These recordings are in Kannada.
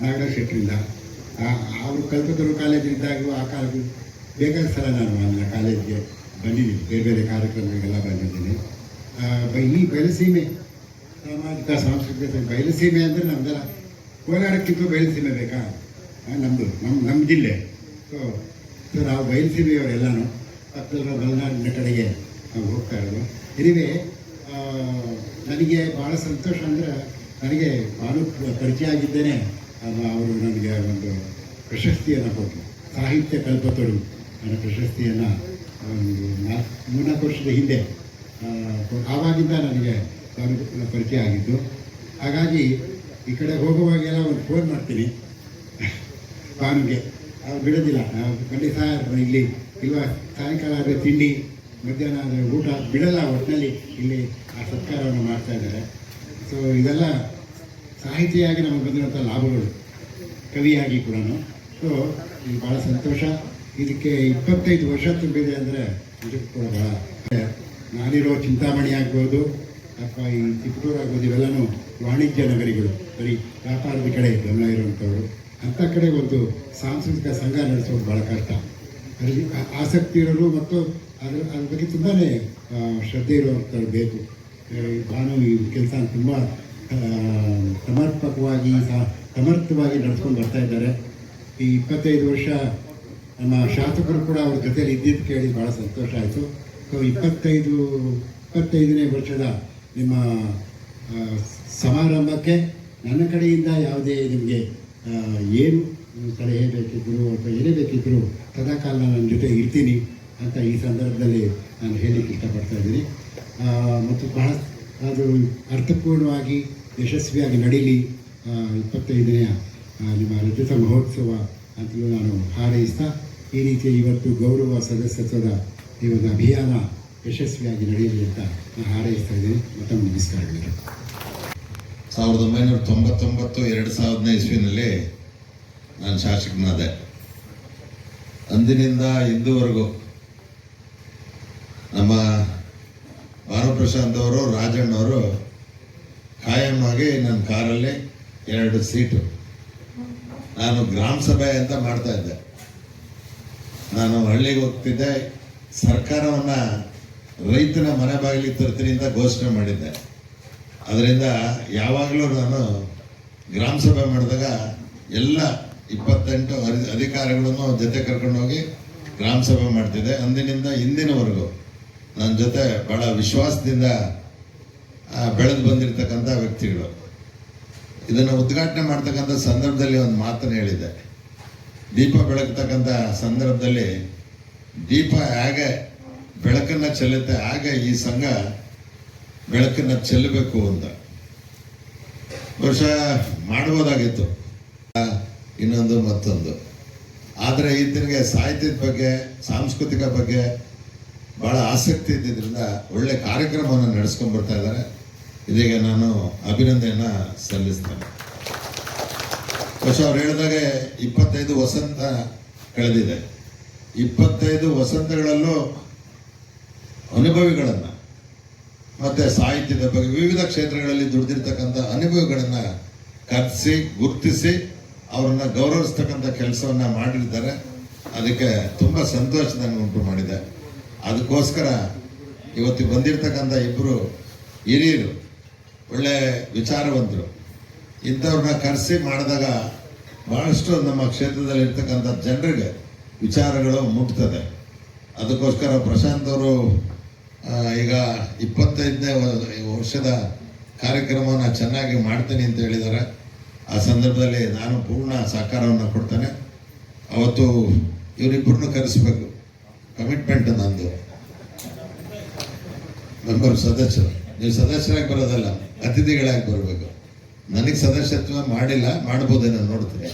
ನಾಗರಾಜ್ ಶೆಟ್ಟರಿಂದ. ಅವರು ಕಲ್ಪತರು ಕಾಲೇಜಿದ್ದಾಗ ಆ ಕಾಲಕ್ಕೆ ಬೇಕಾದ ಸಲ ನಾನು ನನ್ನ ಕಾಲೇಜಿಗೆ ಬಂದಿದ್ದೀನಿ, ಬೇರೆ ಬೇರೆ ಕಾರ್ಯಕ್ರಮಗಳಿಗೆಲ್ಲ ಬಂದಿದ್ದೀನಿ. ಈ ಬಯಲುಸೀಮೆ ಸಾಮಾಜಿಕ ಸಾಂಸ್ಕೃತಿಕ ಬಯಲುಸೀಮೆ ಅಂದರೆ ನಮ್ದೆಲ್ಲ ಕೋಲಾರಕ್ಕಿಂತ ಬಯಲುಸೀಮೆ ಬೇಕಾ? ನಮ್ಮದು ನಮ್ಮ ಜಿಲ್ಲೆ. ಸೊ ನಾವು ಬಯಲುಸೀಮೆಯವರೆಲ್ಲನೂ ಪಕ್ಕದ ಮಲೆನಾಡಿನ ಕಡೆಗೆ ನಾವು ಹೋಗ್ತಾ ಇರೋದು. ಇದುವೇ ನನಗೆ ಭಾಳ ಸಂತೋಷ ಅಂದರೆ, ನನಗೆ ಭಾಳ ಪರಿಚಯ ಆಗಿದ್ದೇನೆ. ಅವರು ನನಗೆ ಒಂದು ಪ್ರಶಸ್ತಿಯನ್ನು ಕೊಟ್ಟರು, ಸಾಹಿತ್ಯ ಕಲ್ಪತರು ಅನ್ನೋ ಪ್ರಶಸ್ತಿಯನ್ನು ಒಂದು 3-4 ವರ್ಷದ ಹಿಂದೆ. ಆವಾಗಿಂದ ನನಗೆ ಪರಿಚಯ ಆಗಿದ್ದು. ಹಾಗಾಗಿ ಈ ಕಡೆ ಹೋಗುವಾಗೆಲ್ಲ ಒಂದು ಫೋನ್ ಮಾಡ್ತೀನಿ ಭಾನುಗೆ, ಅವ್ರು ಬಿಡೋದಿಲ್ಲ. ಖಂಡಿತ ಇಲ್ಲಿ ಇಲ್ವಾ, ಸಾಯಂಕಾಲ ಆದರೆ ತಿಂಡಿ, ಮಧ್ಯಾಹ್ನ ಆದರೆ ಊಟ ಬಿಡಲ್ಲ. ಒಟ್ಟಿನಲ್ಲಿ ಇಲ್ಲಿ ಆ ಸತ್ಕಾರವನ್ನು ಮಾಡ್ತಾ ಇದ್ದಾರೆ. ಸೊ ಇದೆಲ್ಲ ಸಾಹಿತಿಯಾಗಿ ನಮಗೆ ಬಂದಿರುವಂಥ ಲಾಭಗಳು, ಕವಿಯಾಗಿ ಕೂಡ. ಸೊ ಇದು ಭಾಳ ಸಂತೋಷ. ಇದಕ್ಕೆ 25 ವರ್ಷ ತುಂಬಿದೆ ಅಂದರೆ ಇದಕ್ಕೆ ಕೂಡ ಭಾಳ. ನಾನಿರೋ ಚಿಂತಾಮಣಿ ಆಗ್ಬೋದು ಅಥವಾ ಈ ತಿಪಟೂರು ಆಗ್ಬೋದು, ಇವೆಲ್ಲನೂ ವಾಣಿಜ್ಯ ನಗರಿಗಳು, ಬರೀ ವ್ಯಾಪಾರದ ಕಡೆ ಗಮನ ಇರುವಂಥವ್ರು. ಅಂಥ ಕಡೆ ಒಂದು ಸಾಂಸ್ಕೃತಿಕ ಸಂಘ ನಡೆಸೋದು ಭಾಳ ಕಷ್ಟ. ಅದರಲ್ಲಿ ಆಸಕ್ತಿ ಇರೋರು ಮತ್ತು ಅದ್ರ ಬಗ್ಗೆ ತುಂಬಾ ಶ್ರದ್ಧೆ ಇರುವಂಥವ್ರು ಬೇಕು. ಭಾನು ಈ ಕೆಲಸ ತುಂಬ ಸಮರ್ಪಕವಾಗಿ ಸಮರ್ಥವಾಗಿ ನಡೆಸ್ಕೊಂಡು ಬರ್ತಾ ಇದ್ದಾರೆ. ಈ 25 ವರ್ಷ ನಮ್ಮ ಶಾಸಕರು ಕೂಡ ಅವ್ರ ಜೊತೆಯಲ್ಲಿ ಇದ್ದಿದ್ದು ಕೇಳಿ ಭಾಳ ಸಂತೋಷ ಆಯಿತು. ಸೊ 25ನೇ ವರ್ಷದ ನಿಮ್ಮ ಸಮಾರಂಭಕ್ಕೆ ನನ್ನ ಕಡೆಯಿಂದ ಯಾವುದೇ ನಿಮಗೆ ಏನು ಸಲಹೆ ಬೇಕಿದ್ದರು ಅಥವಾ ಏನೇ ಬೇಕಿದ್ದರೂ ಸದಾಕಾಲ ನನ್ನ ಜೊತೆ ಇರ್ತೀನಿ ಅಂತ ಈ ಸಂದರ್ಭದಲ್ಲಿ ನಾನು ಹೇಳಲಿಕ್ಕೆ ಇಷ್ಟಪಡ್ತಾ ಇದ್ದೀನಿ. ಮತ್ತು ಬಹಳ ಅದು ಅರ್ಥಪೂರ್ಣವಾಗಿ ಯಶಸ್ವಿಯಾಗಿ ನಡೀಲಿ 25ನೇ ನಿಮ್ಮ ರಜತ ಮಹೋತ್ಸವ ಅಂತಲೂ ನಾನು ಹಾರೈಸ್ತಾ, ಈ ರೀತಿಯ ಇವತ್ತು ಗೌರವ ಸದಸ್ಯತ್ವದ ಈ ಒಂದು ಅಭಿಯಾನ ಯಶಸ್ವಿಯಾಗಿ ನಡೆಯಲಿ ಅಂತ ನಾನು ಹಾರೈಸ್ತಾ ಇದ್ದೀನಿ. ಮತ್ತೊಮ್ಮೆ ನಮಸ್ಕಾರಗಳು. 1999-2000ನೇ ಇಸ್ವಿನಲ್ಲಿ ನಾನು ಶಾಸಕನಾದೆ. ಅಂದಿನಿಂದ ಇಂದುವರೆಗೂ ನಮ್ಮ ಭಾನುಪ್ರಶಾಂತ್ ಅವರು, ರಾಜಣ್ಣವರು ಕಾಯಮಾಗಿ ನನ್ನ ಕಾರಲ್ಲಿ 2 ಸೀಟು. ನಾನು ಗ್ರಾಮ ಸಭೆ ಅಂತ ಮಾಡ್ತಾ ಇದ್ದೆ. ನಾನು ಹಳ್ಳಿಗೆ ಹೋಗ್ತಿದ್ದೆ. ಸರ್ಕಾರವನ್ನು ರೈತನ ಮನೆ ಬಾಗಿಲಿಗೆ ತರ್ತೀನಿ ಅಂತ ಘೋಷಣೆ ಮಾಡಿದ್ದೆ. ಅದರಿಂದ ಯಾವಾಗಲೂ ನಾನು ಗ್ರಾಮ ಸಭೆ ಮಾಡಿದಾಗ ಎಲ್ಲ 28 ಅಧಿಕಾರಿಗಳನ್ನು ಜೊತೆ ಕರ್ಕೊಂಡೋಗಿ ಗ್ರಾಮ ಸಭೆ ಮಾಡ್ತಿದ್ದೆ. ಅಂದಿನಿಂದ ಇಂದಿನವರೆಗೂ ನನ್ನ ಜೊತೆ ಭಾಳ ವಿಶ್ವಾಸದಿಂದ ಬೆಳೆದು ಬಂದಿರತಕ್ಕಂಥ ವ್ಯಕ್ತಿಗಳು. ಇದನ್ನು ಉದ್ಘಾಟನೆ ಮಾಡ್ತಕ್ಕಂಥ ಸಂದರ್ಭದಲ್ಲಿ ಒಂದು ಮಾತನ್ನು ಹೇಳಿದ್ದೆ. ದೀಪ ಬೆಳಗ್ತಕ್ಕಂಥ ಸಂದರ್ಭದಲ್ಲಿ ದೀಪ ಹೇಗೆ ಬೆಳಕನ್ನು ಚೆಲ್ಲುತ್ತೆ ಹಾಗೆ ಈ ಸಂಘ ಬೆಳಕನ್ನು ಚೆಲ್ಲಬೇಕು ಅಂತ. ಬಹುಶಃ ಮಾಡ್ಬೋದಾಗಿತ್ತು ಇನ್ನೊಂದು ಮತ್ತೊಂದು. ಆದರೆ ಈತನಿಗೆ ಸಾಹಿತ್ಯದ ಬಗ್ಗೆ, ಸಾಂಸ್ಕೃತಿಕ ಬಗ್ಗೆ ಭಾಳ ಆಸಕ್ತಿ ಇದ್ದಿದ್ದರಿಂದ ಒಳ್ಳೆ ಕಾರ್ಯಕ್ರಮವನ್ನು ನಡೆಸ್ಕೊಂಡು ಬರ್ತಾ ಇದ್ದಾರೆ. ಇದೀಗ ನಾನು ಅಭಿನಂದನೆಯನ್ನು ಸಲ್ಲಿಸ್ತೇನೆ. ಬಹುಶಃ ಅವ್ರು ಹೇಳಿದಾಗೆ 25 ವಸಂತ ಕಳೆದಿದೆ. 25 ವಸಂತಗಳಲ್ಲೂ ಅನುಭವಿಗಳನ್ನು ಮತ್ತು ಸಾಹಿತ್ಯದ ಬಗ್ಗೆ ವಿವಿಧ ಕ್ಷೇತ್ರಗಳಲ್ಲಿ ದುಡಿದಿರ್ತಕ್ಕಂಥ ಅನುಭವಿಗಳನ್ನು ಕರೆಸಿ ಗುರುತಿಸಿ ಅವರನ್ನ ಗೌರವಿಸ್ತಕ್ಕಂಥ ಕೆಲಸವನ್ನು ಮಾಡಿರ್ತಾರೆ. ಅದಕ್ಕೆ ತುಂಬ ಸಂತೋಷ ನನಗೆ ಉಂಟು ಮಾಡಿದೆ. ಅದಕ್ಕೋಸ್ಕರ ಇವತ್ತು ಬಂದಿರತಕ್ಕಂಥ 2 ಹಿರಿಯರು, ಒಳ್ಳೆ ವಿಚಾರವಂತರು, ಇಂಥವ್ರನ್ನ ಕರೆಸಿ ಮಾಡಿದಾಗ ಭಾಳಷ್ಟು ನಮ್ಮ ಕ್ಷೇತ್ರದಲ್ಲಿ ಇರ್ತಕ್ಕಂಥ ಜನರಿಗೆ ವಿಚಾರಗಳು ಮುಟ್ತದೆ. ಅದಕ್ಕೋಸ್ಕರ ಪ್ರಶಾಂತ್ ಅವರು ಈಗ 25ನೇ ವರ್ಷದ ಕಾರ್ಯಕ್ರಮವನ್ನು ಚೆನ್ನಾಗಿ ಮಾಡ್ತೀನಿ ಅಂತ ಹೇಳಿದ್ದಾರೆ. ಆ ಸಂದರ್ಭದಲ್ಲಿ ನಾನು ಪೂರ್ಣ ಸಹಕಾರವನ್ನು ಕೊಡ್ತೇನೆ. ಅವತ್ತು ಇವರಿಬ್ಬರನ್ನು ಕರೆಸಬೇಕು, ಕಮಿಟ್ಮೆಂಟ್ ನಂದು. ಮೆಂಬರ್ ಸದಸ್ಯರು, ನೀವು ಸದಸ್ಯರಾಗಿ ಬರೋದಲ್ಲ, ಅತಿಥಿಗಳಾಗಿ ಬರಬೇಕು. ನನಗೆ ಸದಸ್ಯತ್ವ ಮಾಡಿಲ್ಲ, ಮಾಡ್ಬೋದೇನೋ ನೋಡ್ತೀನಿ.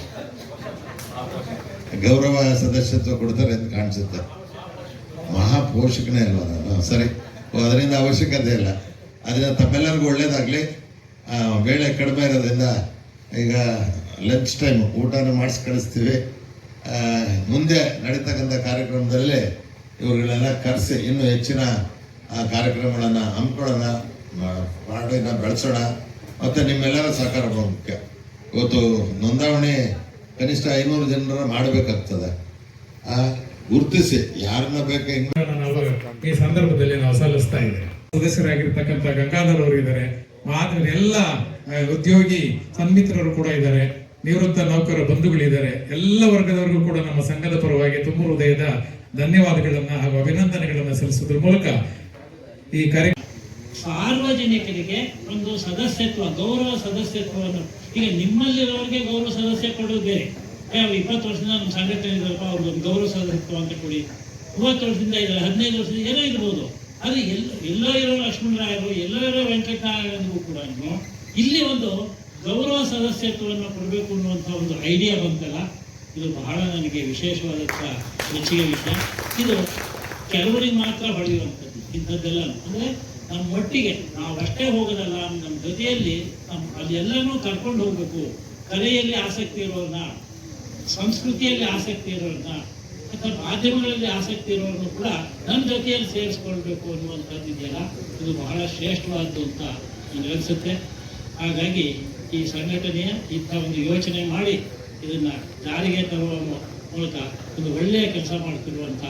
ಗೌರವ ಸದಸ್ಯತ್ವ ಕೊಡ್ತಾರೆ ಅಂತ ಕಾಣಿಸುತ್ತೆ. ಮಹಾಪೋಷಕನೇ ಅಲ್ವ ನಾನು? ಸರಿ, ಅದರಿಂದ ಅವಶ್ಯಕತೆ ಇಲ್ಲ. ಅದರಿಂದ ತಮ್ಮೆಲ್ಲರಿಗೂ ಒಳ್ಳೇದಾಗಲಿ. ವೇಳೆ ಕಡಿಮೆ ಇರೋದ್ರಿಂದ ಈಗ ಲಂಚ್ ಟೈಮ್ ಊಟನ ಮಾಡಿಸಿ ಕಳಿಸ್ತೀವಿ. ಮುಂದೆ ನಡೀತಕ್ಕಂಥ ಕಾರ್ಯಕ್ರಮದಲ್ಲಿ ಇವುಗಳನ್ನೆಲ್ಲ ಕರೆಸಿ ಇನ್ನೂ ಹೆಚ್ಚಿನ ಕಾರ್ಯಕ್ರಮಗಳನ್ನು ಹಮ್ಮಿಕೊಳ್ಳೋಣ, ಮಾಡಿನ ಬೆಳೆಸೋಣ. ಮತ್ತು ನಿಮ್ಮೆಲ್ಲರ ಸಹಕಾರ ಮುಖ್ಯ. ಇವತ್ತು ನೋಂದಾವಣೆ ಕನಿಷ್ಠ 500 ಜನರ ಮಾಡಬೇಕಾಗ್ತದೆ. ಗುರುತಿಸಿ ಯಾರನ್ನ ಬೇಕು ಹೆಂಗೆ ನಾವು ಈ ಸಂದರ್ಭದಲ್ಲಿ ನಾವು ಸಲ್ಲಿಸ್ತಾ ಇದ್ದೇವೆ. ಸದಸ್ಯರಾಗಿರ್ತಕ್ಕಂಥ ಗಂಗಾಧರ್ ಅವರು ಇದ್ದಾರೆ, ಮಾತ್ರ ಎಲ್ಲ ಉದ್ಯೋಗಿ ಸನ್ಮಿತ್ರರು ಕೂಡ ಇದ್ದಾರೆ, ನಿವೃತ್ತ ನೌಕರ ಬಂಧುಗಳಿದ್ದಾರೆ. ಎಲ್ಲ ವರ್ಗದವರಿಗೂ ಕೂಡ ನಮ್ಮ ಸಂಘದ ಪರವಾಗಿ ತುಂಬ ಹೃದಯದ ಧನ್ಯವಾದಗಳನ್ನ ಹಾಗೂ ಅಭಿನಂದನೆಗಳನ್ನ ಸಲ್ಲಿಸುವುದರ ಮೂಲಕ ಈ ಕಾರ್ಯಕ್ರಮ ಸಾರ್ವಜನಿಕರಿಗೆ ಒಂದು ಸದಸ್ಯತ್ವ, ಗೌರವ ಸದಸ್ಯತ್ವವನ್ನು, ಈಗ ನಿಮ್ಮಲ್ಲಿರೋರಿಗೆ ಗೌರವ ಸದಸ್ಯ ಕೊಡೋದು ಬೇರೆ. 20 ವರ್ಷದಿಂದ ನಮ್ಮ ಸಂಘಟನೆ ಇದ್ರಪ್ಪ ಅವ್ರಿಗೊಂದು ಗೌರವ ಸದಸ್ಯತ್ವ ಅಂತ ಕೊಡಿ. 30 ವರ್ಷದಿಂದ ಇದ್ದಾರೆ, 15 ವರ್ಷದಿಂದ ಏನೋ ಇರ್ಬೋದು. ಅದು ಎಲ್ಲೋ ಇರೋ ಲಕ್ಷ್ಮಣರಾಯರು, ಎಲ್ಲೋ ಇರೋ ವೆಂಕಟನಾರಾಯಣನಿಗೂ ಕೂಡ ಇಲ್ಲಿ ಒಂದು ಗೌರವ ಸದಸ್ಯತ್ವವನ್ನು ಕೊಡಬೇಕು ಅನ್ನುವಂಥ ಒಂದು ಐಡಿಯಾ ಬಂತಲ್ಲ, ಇದು ಬಹಳ ನನಗೆ ವಿಶೇಷವಾದಂಥ ಮೆಚ್ಚುಗೆ ವಿಷಯ. ಇದು ಕೆಲವರಿಗೆ ಮಾತ್ರ ಹೊಳೆಯುವಂಥದ್ದು. ಇಂಥದ್ದೆಲ್ಲ ಅಂದರೆ ನಮ್ಮ ಒಟ್ಟಿಗೆ ನಾವಷ್ಟೇ ಹೋಗೋದಲ್ಲ, ನಮ್ಮ ಜೊತೆಯಲ್ಲಿ ಅಲ್ಲಿ ಎಲ್ಲನೂ ಕರ್ಕೊಂಡು ಹೋಗ್ಬೇಕು. ಕಲೆಯಲ್ಲಿ ಆಸಕ್ತಿ ಇರೋರನ್ನ, ಸಂಸ್ಕೃತಿಯಲ್ಲಿ ಆಸಕ್ತಿ ಇರೋರನ್ನ, ಅಥವಾ ಮಾಧ್ಯಮಗಳಲ್ಲಿ ಆಸಕ್ತಿ ಇರೋರನ್ನು ಕೂಡ ನನ್ನ ಜೊತೆಯಲ್ಲಿ ಸೇರಿಸ್ಕೊಳ್ಬೇಕು ಅನ್ನುವಂಥದ್ದು ಇದೆಯಲ್ಲ, ಇದು ಬಹಳ ಶ್ರೇಷ್ಠವಾದ್ದು ಅಂತ ನನಗನ್ಸುತ್ತೆ. ಹಾಗಾಗಿ ಈ ಸಂಘಟನೆಯ ಇಂಥ ಒಂದು ಯೋಚನೆ ಮಾಡಿ ಇದನ್ನ ಜಾರಿಗೆ ತರುವ ಮೂಲಕ ಒಂದು ಒಳ್ಳೆಯ ಕೆಲಸ ಮಾಡ್ತಿರುವಂಥ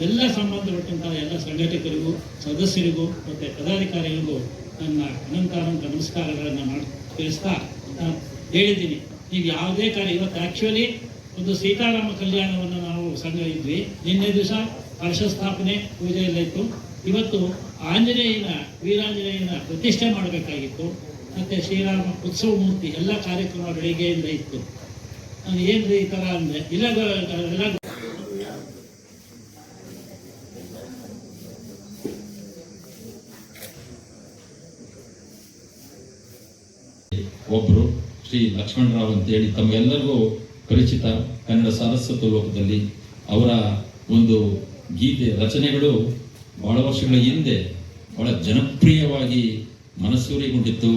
ಎಲ್ಲ ಸಂಬಂಧಪಟ್ಟಂಥ ಎಲ್ಲ ಸಂಘಟಕರಿಗೂ, ಸದಸ್ಯರಿಗೂ ಮತ್ತು ಪದಾಧಿಕಾರಿಗಳಿಗೂ ನನ್ನ ಅನಂತ ನಮಸ್ಕಾರಗಳನ್ನು ತಿಳಿಸ್ತಾ ನಾನು ಹೇಳಿದ್ದೀನಿ. ನೀವು ಯಾವುದೇ ಕಾರ್ಯ, ಇವತ್ತು ಆ್ಯಕ್ಚುಲಿ ಒಂದು ಸೀತಾರಾಮ ಕಲ್ಯಾಣವನ್ನು ನಾವು ಸಂಘ ಇದ್ವಿ. ನಿನ್ನೆ ದಿವಸ ಕಲಶ ಸ್ಥಾಪನೆ ಪೂಜೆ ಎಲ್ಲ ಇತ್ತು. ಇವತ್ತು ವೀರಾಂಜನೇಯನ ಪ್ರತಿಷ್ಠೆ ಮಾಡಬೇಕಾಗಿತ್ತು. ಮತ್ತು ಶ್ರೀರಾಮ ಉತ್ಸವ ಮೂರ್ತಿ ಎಲ್ಲ ಕಾರ್ಯಕ್ರಮ ಬೆಳಿಗ್ಗೆಯಿಂದ ಇತ್ತು. ನಾನು ಏನ್ರಿ ಈ ಥರ ಅಂದರೆ ಎಲ್ಲ ಒಬ್ಬರು ಶ್ರೀ ಲಕ್ಷ್ಮಣರಾವ್ ಅಂತೇಳಿ ತಮಗೆಲ್ಲರಿಗೂ ಪರಿಚಿತ ಕನ್ನಡ ಸಾರಸ್ವತ ಲೋಕದಲ್ಲಿ ಅವರ ಒಂದು ಗೀತೆ ರಚನೆಗಳು ಬಹಳ ವರ್ಷಗಳ ಹಿಂದೆ ಬಹಳ ಜನಪ್ರಿಯವಾಗಿ ಮನಸೂರೆಗೊಂಡಿತ್ತು.